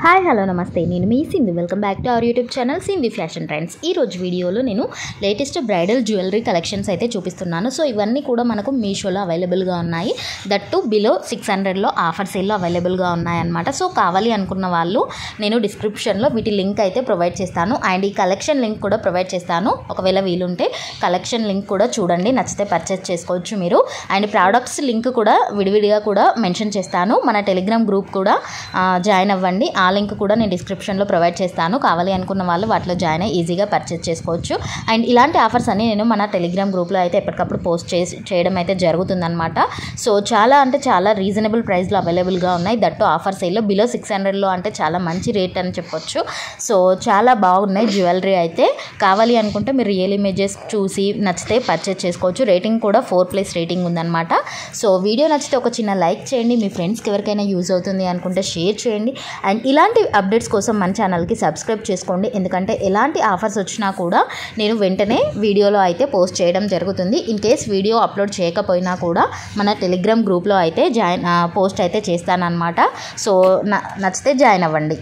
Hi hello namaste నేను మీ Sindhu welcome back to our YouTube channel Sindhu fashion trends. ఈ రోజు వీడియోలో నేను లేటెస్ట్ బ్రైడల్ జ్యువెలరీ కలెక్షన్స్ అయితే చూపిస్తున్నాను. సో ఇవన్నీ కూడా మనకు మీషోలో అవైలబుల్గా ఉన్నాయి. దట్టు బిలో 600లో ఆఫర్ సేల్లో అవైలబుల్గా ఉన్నాయన్నమాట. సో కావాలి అనుకున్న వాళ్ళు నేను డిస్క్రిప్షన్లో వీటి లింక్ అయితే ప్రొవైడ్ చేస్తాను అండ్ ఈ కలెక్షన్ లింక్ కూడా ప్రొవైడ్ చేస్తాను. ఒకవేళ వీలుంటే కలెక్షన్ లింక్ కూడా చూడండి, నచ్చితే పర్చేస్ చేసుకోవచ్చు మీరు. అండ్ ప్రోడక్ట్స్ లింక్ కూడా విడివిడిగా కూడా మెన్షన్ చేస్తాను. మన టెలిగ్రామ్ గ్రూప్ కూడా జాయిన్ అవ్వండి. ఆ లింక్ కూడా నేను డిస్క్రిప్షన్లో ప్రొవైడ్ చేస్తాను. కావాలి అనుకున్న వాళ్ళు వాటిలో జాయిన్ అయ్యి ఈజీగా పర్చేస్ చేసుకోవచ్చు. అండ్ ఇలాంటి ఆఫర్స్ అన్ని నేను మన టెలిగ్రామ్ గ్రూప్లో అయితే ఎప్పటికప్పుడు పోస్ట్ చేయడం అయితే జరుగుతుందన్నమాట. సో చాలా అంటే చాలా రీజనబుల్ ప్రైస్లో అవైలబుల్గా ఉన్నాయి. దట్టు ఆఫర్ సేల్లో బిలో 600లో అంటే చాలా మంచి రేట్ అని చెప్పొచ్చు. సో చాలా బాగున్నాయి జ్యువెలరీ అయితే. కావాలి అనుకుంటే మీరు రియల్ ఇమేజెస్ చూసి నచ్చితే పర్చేస్ చేసుకోవచ్చు. రేటింగ్ కూడా 4+ రేటింగ్ ఉందన్నమాట. సో వీడియో నచ్చితే ఒక చిన్న లైక్ చేయండి. మీ ఫ్రెండ్స్కి ఎవరికైనా యూజ్ అవుతుంది అనుకుంటే షేర్ చేయండి. అండ్ ఇలాంటి అప్డేట్స్ కోసం మన ఛానల్కి సబ్స్క్రైబ్ చేసుకోండి. ఎందుకంటే ఎలాంటి ఆఫర్స్ వచ్చినా కూడా నేను వెంటనే వీడియోలో అయితే పోస్ట్ చేయడం జరుగుతుంది. ఇన్ కేస్ వీడియో అప్లోడ్ చేయకపోయినా కూడా మన టెలిగ్రామ్ గ్రూప్లో అయితే పోస్ట్ అయితే చేస్తానన్నమాట. సో నచ్చితే జాయిన్ అవ్వండి.